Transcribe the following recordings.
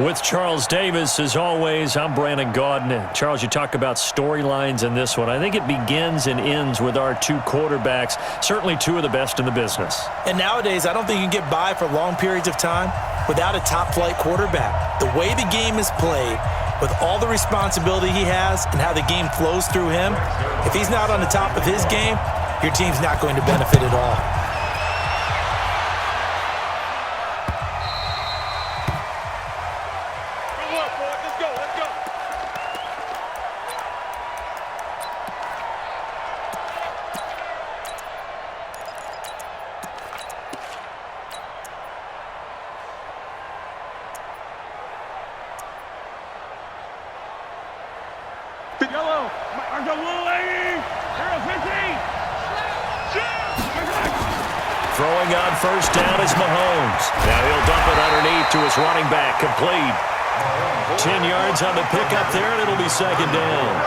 With Charles Davis, as always, I'm Brandon Gaudin. Charles, you talk about storylines in this one. I think it begins and ends with our two quarterbacks, certainly two of the best in the business. And nowadays, I don't think you can get by for long periods of time without a top-flight quarterback. The way the game is played, with all the responsibility he has and how the game flows through him, if he's not on the top of his game, your team's not going to benefit at all. Throwing on first down is Mahomes. Now he'll dump it underneath to his running back, complete. 10 yards on the pickup there, and it'll be second down.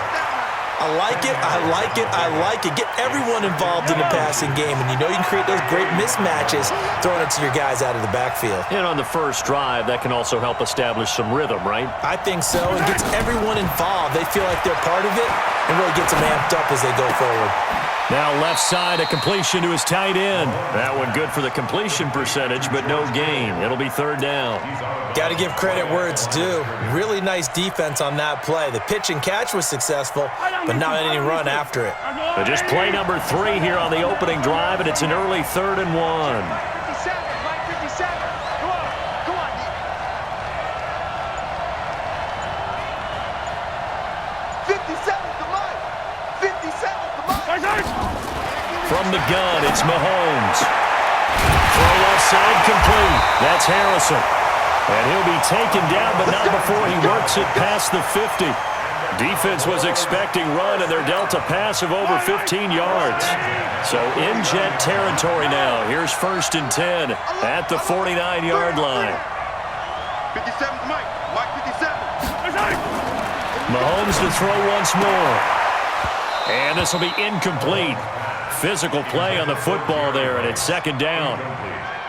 I like it, I like it, I like it. Get everyone involved in the passing game, and you know you can create those great mismatches throwing it to your guys out of the backfield. And on the first drive, that can also help establish some rhythm, right? I think so. It gets everyone involved. They feel like they're part of it, and really gets them amped up as they go forward. Now left side, a completion to his tight end. That one good for the completion percentage, but no gain. It'll be third down. Got to give credit where it's due. Really nice defense on that play. The pitch and catch was successful, but not any run after it. But just play number 3 here on the opening drive, and it's an early 3rd and 1. 57, Mike 57. Come on, come on. 57 to Mike. 57 to Mike. From the gun, it's Mahomes. Throw left side complete. That's Harrison. And he'll be taken down, but not before he works it past the 50. Defense was expecting run, and they're dealt a pass of over 15 yards. So in jet territory now. Here's 1st and 10 at the 49-yard line. 57 to Mike. Mike 57. Mahomes to throw once more. And this will be incomplete. Physical play on the football there, and it's second down.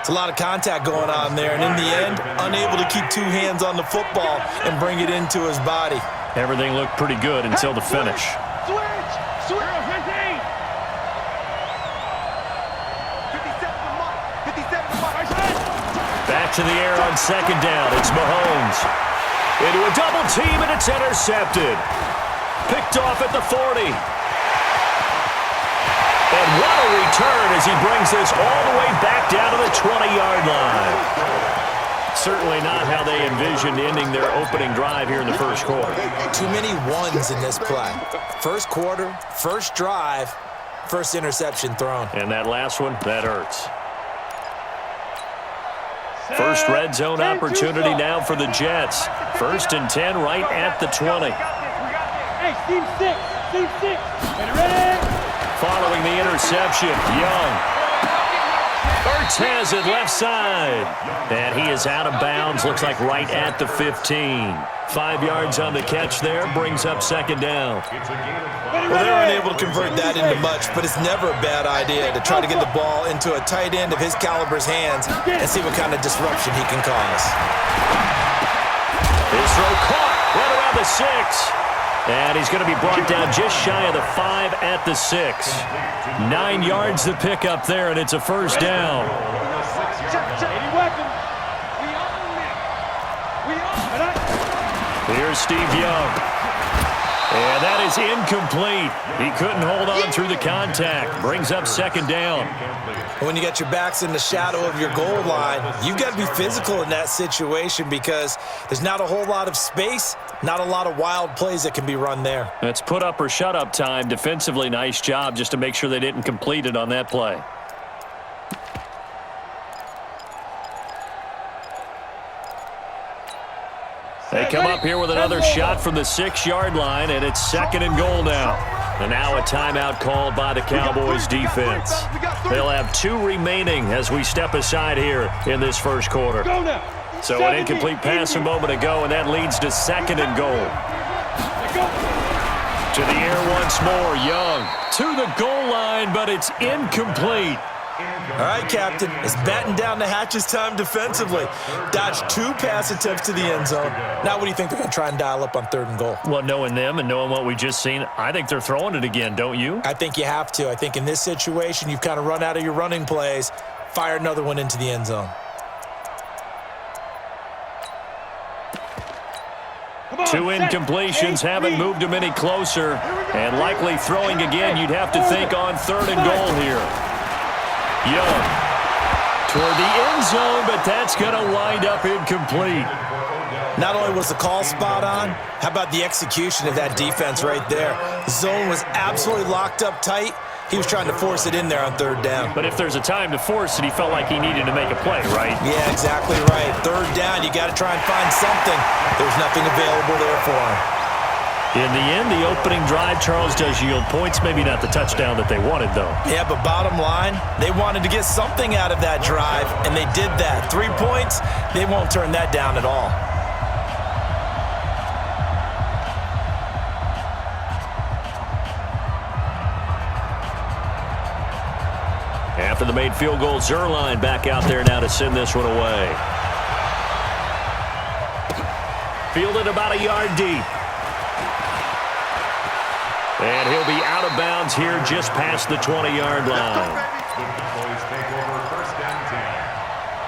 It's a lot of contact going on there, and in the end, unable to keep 2 hands on the football and bring it into his body. Everything looked pretty good until the finish. Switch! Switch! 15! 57 to Mike. 57 to Mike. Back to the air on second down. It's Mahomes. Into a double team, and it's intercepted. Picked off at the 40. And what a return as he brings this all the way back down to the 20-yard line. Certainly not how they envisioned ending their opening drive here in the first quarter. Too many ones in this play. First quarter, first drive, first interception thrown. And that last one, that hurts. First red zone opportunity now for the Jets. 1st and 10 right at the 20. Hey, Steve 6. Steve 6. Ready? Following the interception, Young. Ertz has it left side. And he is out of bounds, looks like right at the 15. 5 yards on the catch there, brings up second down. Well, they were unable to convert that into much, but it's never a bad idea to try to get the ball into a tight end of his caliber's hands and see what kind of disruption he can cause. His throw caught right around the 6. And he's going to be brought down just shy of the 5 at the 6. 9 yards to pick up there, and it's a first down. Here's Steve Young. And that is incomplete. He couldn't hold on through the contact. Brings up second down. When you got your backs in the shadow of your goal line, you've got to be physical in that situation because there's not a whole lot of space, not a lot of wild plays that can be run there. That's put up or shut up time. Defensively, nice job just to make sure they didn't complete it on that play. They come up here with another shot from the 6-yard line, and it's 2nd and goal now. And now a timeout called by the Cowboys defense. They'll have 2 remaining as we step aside here in this first quarter. So an incomplete pass a moment ago, and that leads to 2nd and goal. To the air once more, Young to the goal line, but it's incomplete. All right, Captain, it's batten down the hatches time defensively. Dodged 2 pass attempts to the end zone. Now what do you think they're going to try and dial up on 3rd and goal? Well, knowing them and knowing what we just seen, I think they're throwing it again, don't you? I think you have to. I think in this situation, you've kind of run out of your running plays. Fire another one into the end zone. 2 incompletions haven't moved him any closer. And likely throwing again, you'd have to think on 3rd and goal here. Young toward the end zone, but that's going to wind up incomplete. Not only was the call spot on, how about the execution of that defense right there? The zone was absolutely locked up tight. He was trying to force it in there on 3rd down. But if there's a time to force it, he felt like he needed to make a play, right? Yeah, exactly right. 3rd down, you got to try and find something. There's nothing available there for him. In the end, the opening drive, Charles, does yield points. Maybe not the touchdown that they wanted, though. Yeah, but bottom line, they wanted to get something out of that drive, and they did that. 3 points, they won't turn that down at all. After the made field goal, Zerline back out there now to send this one away. Fielded about a yard deep. And he'll be out of bounds here just past the 20-yard line. Boys take over 1st down 10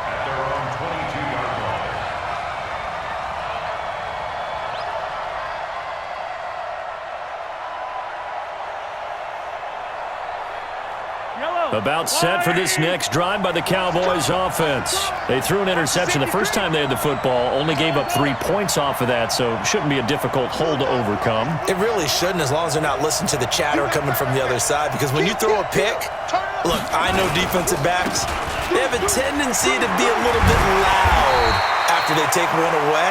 at their own 22-yard line. About set for this next drive by the Cowboys offense. They threw an interception the first time they had the football, only gave up 3 points off of that, so it shouldn't be a difficult hole to overcome. It really shouldn't, as long as they're not listening to the chatter coming from the other side, because when you throw a pick, look, I know defensive backs, they have a tendency to be a little bit loud after they take one away.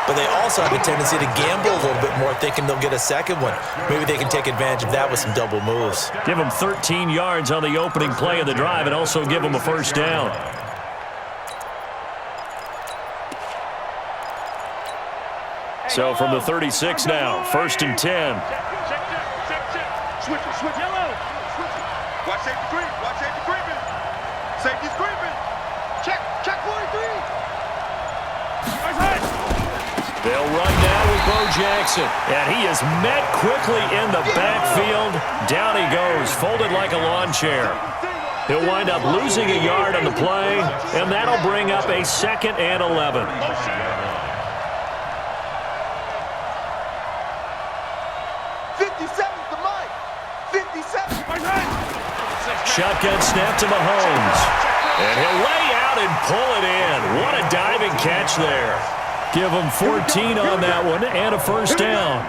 But they also have a tendency to gamble a little bit more, thinking they'll get a second one. Maybe they can take advantage of that with some double moves. Give them 13 yards on the opening play of the drive and also give them a 1st down. So from the 36 now, 1st and 10. Switch, yellow. Watch safety creep. Watch safety creeping. Safety's creeping. Check 43. They'll run down with Bo Jackson. And he is met quickly in the backfield. Down he goes, folded like a lawn chair. He'll wind up losing a yard on the play, and that'll bring up a 2nd and 11. 57's the mic. 57. Shotgun snap to Mahomes. And he'll lay out and pull it in. What a diving catch there. Give him 14 on that one and a 1st down.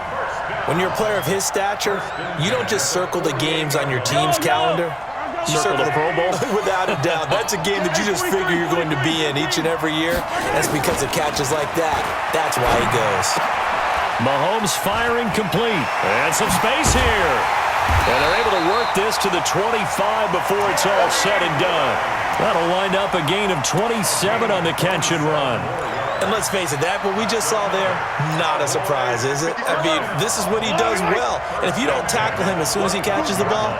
When you're a player of his stature, you don't just circle the games on your team's calendar. You Circle the Pro Bowl? Without a doubt. That's a game that you just figure you're going to be in each and every year. That's because of catches like that. That's why he goes. Mahomes firing complete. And some space here. And they're able to work this to the 25 before it's all said and done. That'll wind up a gain of 27 on the catch and run. And let's face it, that what we just saw there, not a surprise, is it? I mean, this is what he does well. And if you don't tackle him as soon as he catches the ball,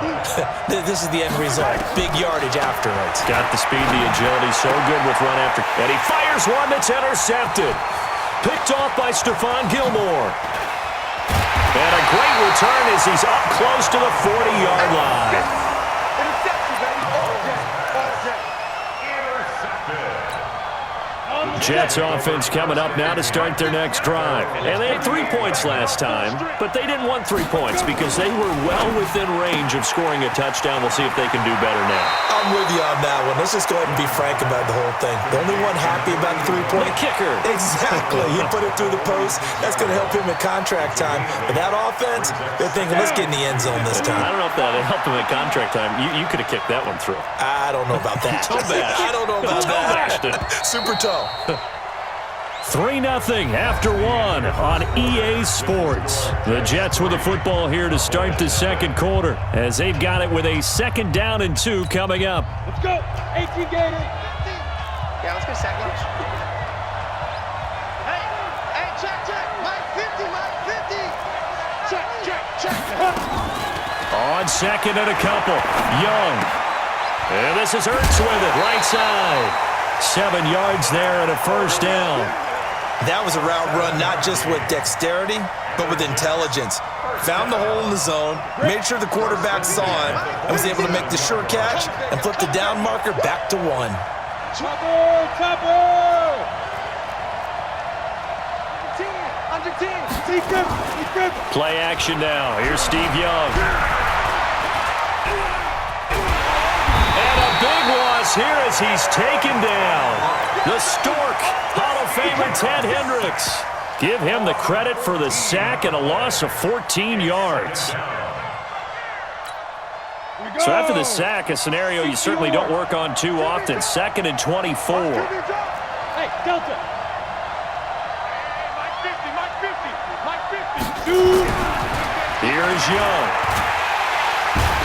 this is the end result. Big yardage afterwards. Got the speed, the agility, so good with run after. And he fires one that's intercepted. Picked off by Stephon Gilmore. And a great return as he's up close to the 40-yard line. Interception, baby. Jets offense coming up now to start their next drive. And they had 3 points last time, but they didn't want 3 points because they were well within range of scoring a touchdown. We'll see if they can do better now. I'm with you on that one. Let's just go ahead and be frank about the whole thing. The only one happy about the 3-point kicker. Exactly. You put it through the post. That's going to help him at contract time. But that offense, they're thinking, let's get in the end zone this time. I don't know if that helped him at contract time. You could have kicked that one through. I don't know about that. Toe bash. I don't know about Toe bashed it. Super toe. 3-0 after 1 on EA Sports. The Jets with the football here to start the 2nd quarter as they've got it with a 2nd down and 2 coming up. Let's go. 18 Gator. Yeah, let's go second. Hey, check. Mike 50. Check. On 2nd and a couple. Young And this is Ertz with it, right side. 7 yards there and a first down. That was a route run not just with dexterity, but with intelligence. Found the hole in the zone, made sure the quarterback saw it, and was able to make the sure catch and flip the down marker back to 1. Chopper! Chopper! Under 10! Steve Griffin! Play action now. Here's Steve Young. And a big loss here as he's taken down. The Stork, Hall of Famer Ted Hendricks. Give him the credit for the sack and a loss of 14 yards. So after the sack, a scenario you certainly don't work on too often. 2nd and 24. Hey, Delta! Here's Young.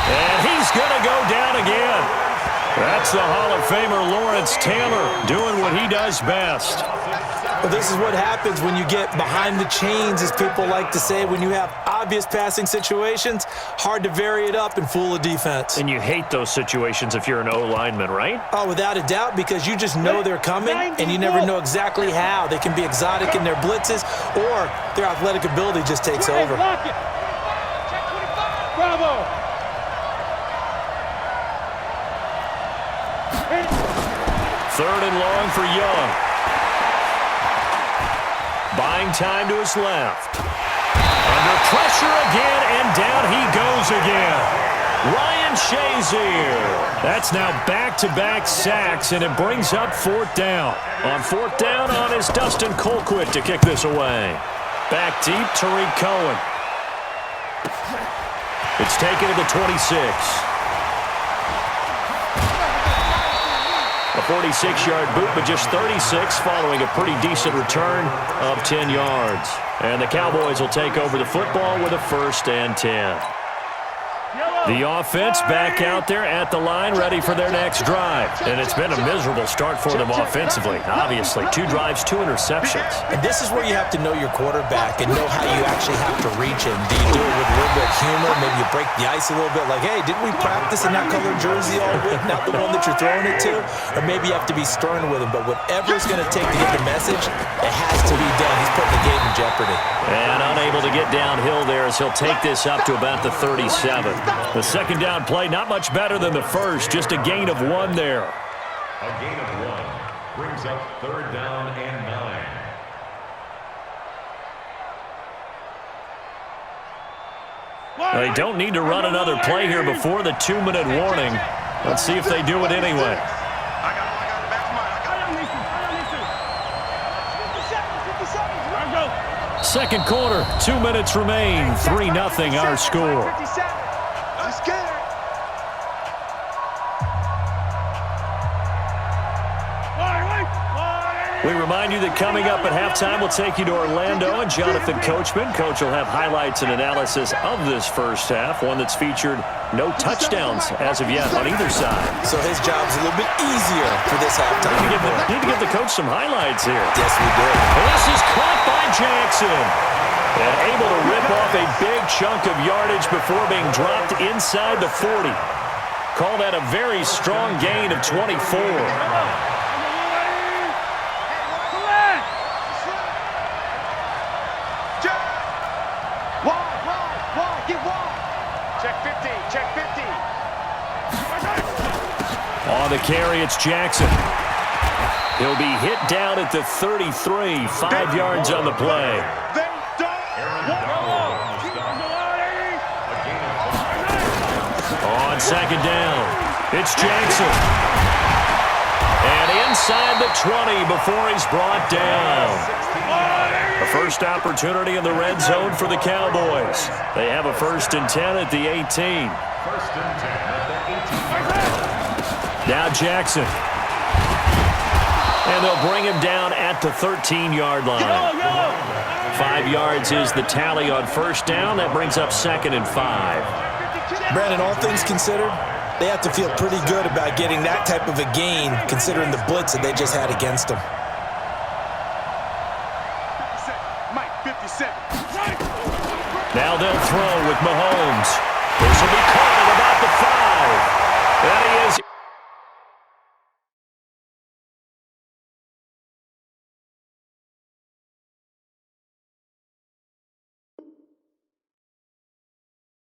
And he's going to go down again. That's the Hall of Famer Lawrence Taylor doing what he does best. Well, this is what happens when you get behind the chains, as people like to say. When you have obvious passing situations, hard to vary it up and fool a defense. And you hate those situations if you're an O-lineman, right? Oh, without a doubt, because you just know they're coming, and you never know exactly how. They can be exotic in their blitzes, or their athletic ability just takes over. Lock it! Bravo! 3rd and long for Young. Buying time to his left. Under pressure again, and down he goes again. Ryan Shazier. That's now back-to-back sacks, and it brings up 4th down. On 4th down, on is Dustin Colquitt to kick this away. Back deep, Tariq Cohen. It's taken to the 26. A 46-yard boot, but just 36 following a pretty decent return of 10 yards. And the Cowboys will take over the football with a 1st and 10. The offense back out there at the line, ready for their next drive. And it's been a miserable start for them offensively, obviously. 2 drives, 2 interceptions. And this is where you have to know your quarterback and know how you actually have to reach him. Do you do it with a little bit of humor? Maybe you break the ice a little bit, like, hey, didn't we practice in that colored jersey all week? Not the one that you're throwing it to? Or maybe you have to be stern with him. But whatever it's going to take to get the message, it has to be done. He's putting the game in jeopardy. And unable to get downhill there as he'll take this up to about the 37. The 2nd down play, not much better than the first, just a gain of 1 there. A gain of 1 brings up 3rd down and 9. They don't need to run another play here before the 2-minute warning. Let's see if they do it anyway. I got it. Back to mine. I got it. 2nd quarter, 2 minutes remain. 3-0 our score. I'm scared. We remind you that coming up at halftime, we'll take you to Orlando and Jonathan Coachman. Coach will have highlights and analysis of this first half, one that's featured no touchdowns as of yet on either side. So his job's a little bit easier for this halftime. Need to give the coach some highlights here. Yes, we do. And this is caught by Jackson. And able to rip off a big chunk of yardage before being dropped inside the 40. Call that a very strong gain of 24. On the carry, it's Jackson. He'll be hit down at the 33, 5 yards on the play. On 2nd down, it's Jackson. And inside the 20 before he's brought down. A first opportunity in the red zone for the Cowboys. They have a 1st and 10 at the 18. 1st and 10 at the 18. Now Jackson. And they'll bring him down at the 13-yard line. 5 yards is the tally on 1st down. That brings up 2nd and 5. Brandon, all things considered, they have to feel pretty good about getting that type of a gain, considering the blitz that they just had against them. Mike, 57. Now they'll throw with Mahomes.